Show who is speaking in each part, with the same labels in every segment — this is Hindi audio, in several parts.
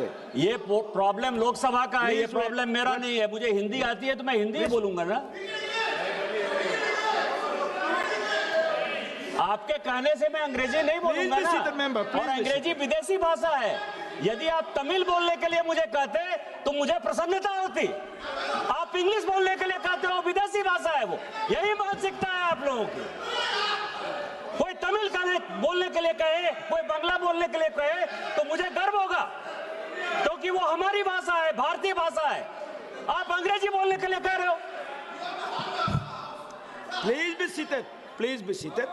Speaker 1: ये प्रॉब्लम लोकसभा का है, ये प्रॉब्लम मेरा नहीं है। मुझे हिंदी आती है तो मैं हिंदी ही बोलूंगा ना। आपके कहने से मैं अंग्रेजी नहीं बोलूंगा ना, और अंग्रेजी विदेशी भाषा है। यदि आप तमिल बोलने के लिए मुझे कहते तो मुझे प्रसन्नता होती। आप इंग्लिश बोलने के लिए कहते हो, विदेशी भाषा है वो। यही मानसिकता है आप लोगों की। कोई तमिल बोलने के लिए कहे, कोई बांग्ला बोलने के लिए कहे तो मुझे गर्व होगा, क्योंकि वो हमारी भाषा है, भारतीय भाषा है। आप अंग्रेजी बोलने के लिए कह रहे हो।
Speaker 2: Please be seated. Please be seated.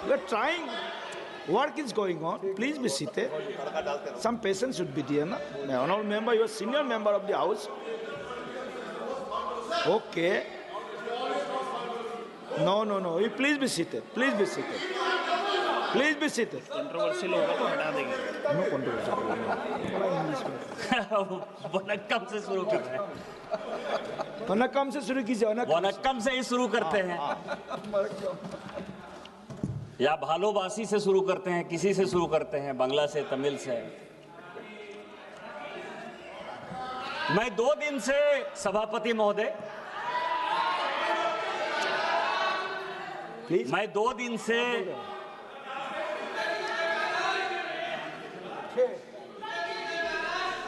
Speaker 2: We are trying. Work is going on. Please be seated. Some patience should be there. Na? Honorable member, you are senior member of the house. Okay. No. You please be seated. Please be seated. Please be seated.
Speaker 3: Controversial होगा तो हटा देंगे।
Speaker 2: No controversy.
Speaker 1: वनक्कम से शुरू कर रहे हैं।
Speaker 2: वनक्कम से शुरू कीजिए।
Speaker 1: वनक्कम से ही शुरू करते हैं, या भालोबासी से शुरू करते हैं, किसी से शुरू करते हैं, बांग्ला से, तमिल से। मैं 2 दिन से सभापति महोदय, मैं 2 दिन से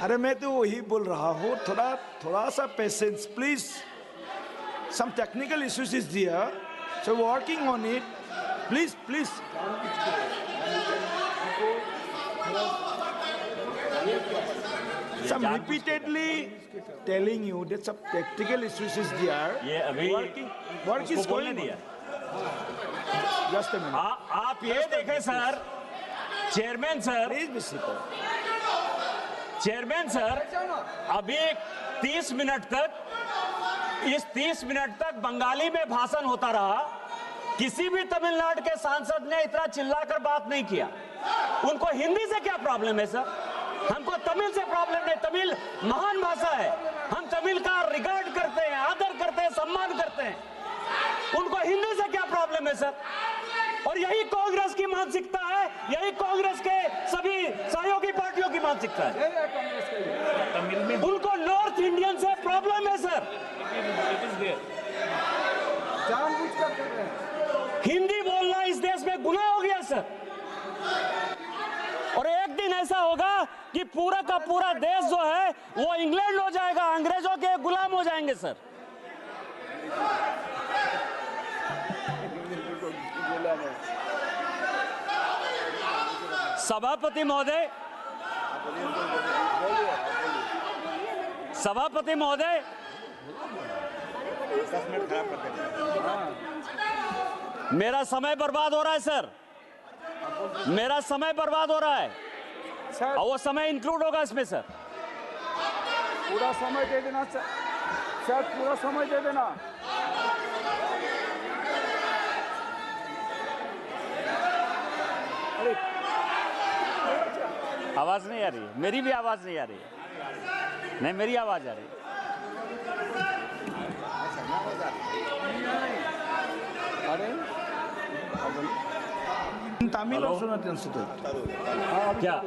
Speaker 2: अरे मैं तो वही बोल रहा हूँ, थोड़ा सा patience please. Some technical issues is there, so working on it. Please some repeatedly telling you that some technical issues is there.
Speaker 1: ये अभी
Speaker 2: work is going on. Just a minute.
Speaker 1: आप ये देखें sir, chairman sir,
Speaker 2: Please be seated.
Speaker 1: Chairman sir, अभी 30 मिनट तक, इस 30 मिनट तक बंगाली में भाषण होता रहा। किसी भी तमिलनाडु के सांसद ने इतना चिल्लाकर बात नहीं किया। उनको हिंदी से क्या प्रॉब्लम है सर? हमको तमिल से प्रॉब्लम नहीं। तमिल महान भाषा है, हम तमिल का रिगार्ड करते हैं, आदर करते हैं, सम्मान करते हैं। उनको हिंदी से क्या प्रॉब्लम है सर? और यही कांग्रेस की मानसिकता है, यही कांग्रेस के सभी सहयोगी पार्टियों की मानसिकता है।
Speaker 3: तमिल में
Speaker 1: उनको नॉर्थ इंडियन से प्रॉब्लम है सर। हिंदी बोलना इस देश में गुनाह हो गया सर। और एक दिन ऐसा होगा कि पूरा का पूरा देश जो है वो इंग्लैंड हो जाएगा, अंग्रेजों के गुलाम हो जाएंगे सर। सभापति महोदय, मेरा समय बर्बाद हो रहा है सर, मेरा समय बर्बाद हो रहा है। और वो समय इंक्लूड होगा इसमें सर।
Speaker 4: पूरा समय दे देना सर, पूरा समय दे देना।
Speaker 1: आवाज नहीं आ रही है, मेरी भी आवाज नहीं आ रही है। नहीं, मेरी आवाज आ रही है।
Speaker 2: तमिल और सुना ट्रांसलेट।
Speaker 1: क्या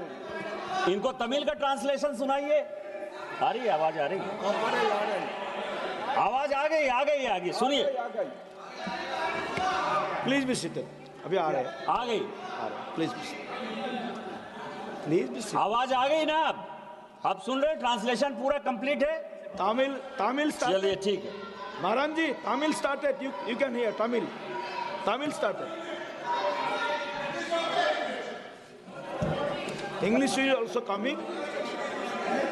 Speaker 1: इनको तमिल का ट्रांसलेशन सुनाइए? आ रही है, आवाज आ रही है। आवाज आ गई, सुनिए।
Speaker 2: Please be seated. अभी आ रहे हैं,
Speaker 1: आ गई,
Speaker 2: please be seated. Please be seated.
Speaker 1: आवाज आ गई ना? आप सुन रहे हैं? ट्रांसलेशन पूरा कंप्लीट है।
Speaker 2: तमिल
Speaker 1: चलिए ठीक है।
Speaker 2: Maharaj ji, Tamil started. You can hear Tamil started. English is also coming.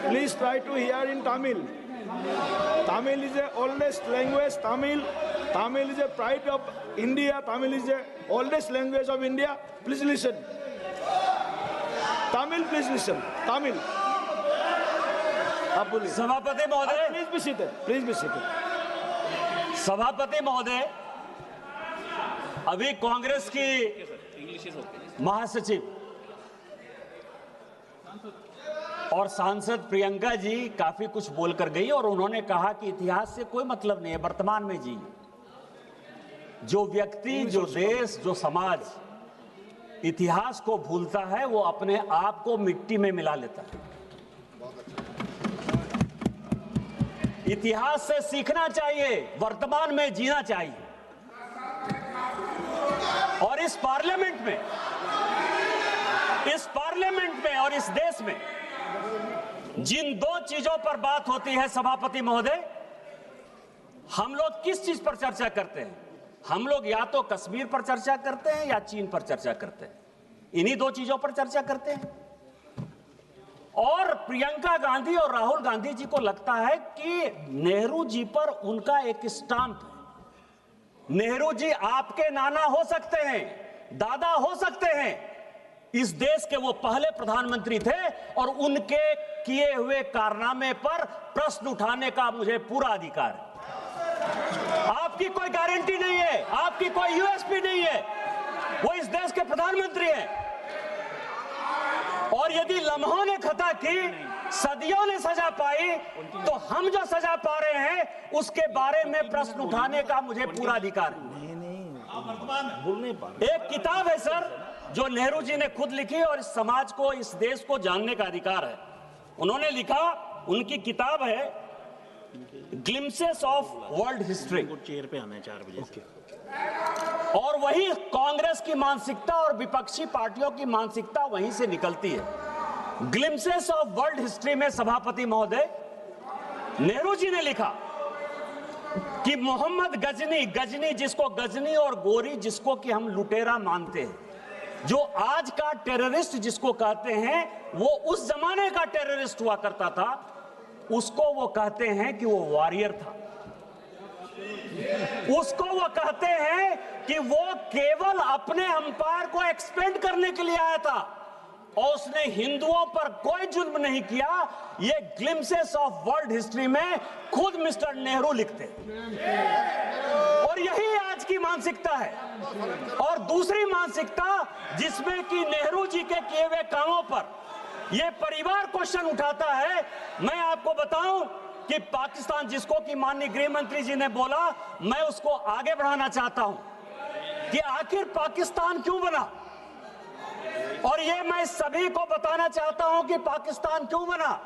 Speaker 2: Please try to hear in Tamil. Tamil is the oldest language. Tamil is the pride of India. Tamil is the oldest language of India. Please listen. Tamil, please listen. Tamil. आप बोलिए।
Speaker 1: सभापति महोदय,
Speaker 2: Please be seated. Please be seated.
Speaker 1: सभापति महोदय, अभी कांग्रेस की महासचिव और सांसद प्रियंका जी काफी कुछ बोलकर गई, और उन्होंने कहा कि इतिहास से कोई मतलब नहीं है, वर्तमान में जी। जो व्यक्ति, जो देश, जो समाज इतिहास को भूलता है वो अपने आप को मिट्टी में मिला लेता है। इतिहास से सीखना चाहिए, वर्तमान में जीना चाहिए। और इस पार्लियामेंट में और इस देश में जिन दो चीजों पर बात होती है सभापति महोदय, हम लोग किस चीज पर चर्चा करते हैं? हम लोग या तो कश्मीर पर चर्चा करते हैं या चीन पर चर्चा करते हैं। इन्हीं दो चीजों पर चर्चा करते हैं। और प्रियंका गांधी और राहुल गांधी जी को लगता है कि नेहरू जी पर उनका एक स्टाम्प है। नेहरू जी आपके नाना हो सकते हैं, दादा हो सकते हैं, इस देश के वो पहले प्रधानमंत्री थे और उनके किए हुए कारनामे पर प्रश्न उठाने का मुझे पूरा अधिकार है। आपकी कोई गारंटी नहीं है, आपकी कोई यूएसपी नहीं है, वो इस देश के प्रधानमंत्री हैं। और यदि लम्हों ने खता की, सदियों ने सजा पाई, तो हम जो सजा पा रहे हैं उसके बारे में प्रश्न उठाने का मुझे पूरा अधिकार है। एक किताब है सर जो नेहरू जी ने खुद लिखी और इस समाज को, इस देश को जानने का अधिकार है। उन्होंने लिखा, उनकी किताब है glimpses of world history.
Speaker 3: Chair पे आना है 4 बजे से।
Speaker 1: और वही कांग्रेस की मानसिकता और विपक्षी पार्टियों की मानसिकता वहीं से निकलती है। ग्लिम्सेस ऑफ वर्ल्ड हिस्ट्री में सभापति महोदय, नेहरू जी ने लिखा कि मोहम्मद गजनी जिसको गजनी और गोरी जिसको कि हम लुटेरा मानते हैं, जो आज का टेररिस्ट जिसको कहते हैं, वो उस जमाने का टेररिस्ट हुआ करता था, उसको वो कहते हैं कि वो वॉरियर था। उसको वो कहते हैं कि वो केवल अपने अंपायर को एक्सपेंड करने के लिए आया था और उसने हिंदुओं पर कोई जुल्म नहीं किया। ये ग्लिम्सेस ऑफ वर्ल्ड हिस्ट्री में खुद मिस्टर नेहरू लिखते हैं। और यही आज की मानसिकता है। और दूसरी मानसिकता जिसमें कि नेहरू जी के किए हुए कामों पर ये परिवार क्वेश्चन उठाता है। मैं आपको बताऊं कि पाकिस्तान, जिसको कि माननीय गृह मंत्री जी ने बोला, मैं उसको आगे बढ़ाना चाहता हूं कि आखिर पाकिस्तान क्यों बना। और ये मैं सभी को बताना चाहता हूं कि पाकिस्तान क्यों बना।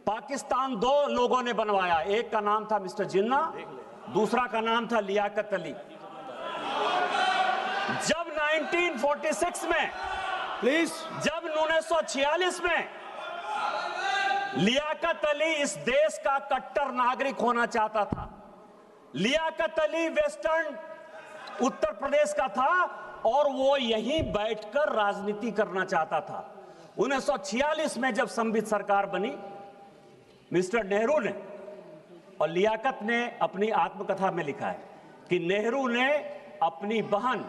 Speaker 1: पाकिस्तान दो लोगों ने बनवाया, एक का नाम था मिस्टर जिन्ना, दूसरा का नाम था लियाकत अली। जब 1946 में,
Speaker 2: प्लीज,
Speaker 1: जब 1946 में लियाकत अली इस देश का कट्टर नागरिक होना चाहता था। लियाकत अली वेस्टर्न उत्तर प्रदेश का था और वो यहीं बैठकर राजनीति करना चाहता था। 1946 में जब संविधान सरकार बनी, मिस्टर नेहरू ने और लियाकत ने अपनी आत्मकथा में लिखा है कि नेहरू ने अपनी बहन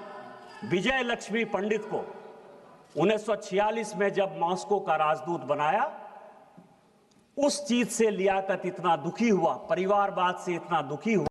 Speaker 1: विजय लक्ष्मी पंडित को 1946 में जब मॉस्को का राजदूत बनाया, उस चीज से लियाकत इतना दुखी हुआ, परिवारवाद से इतना दुखी हुआ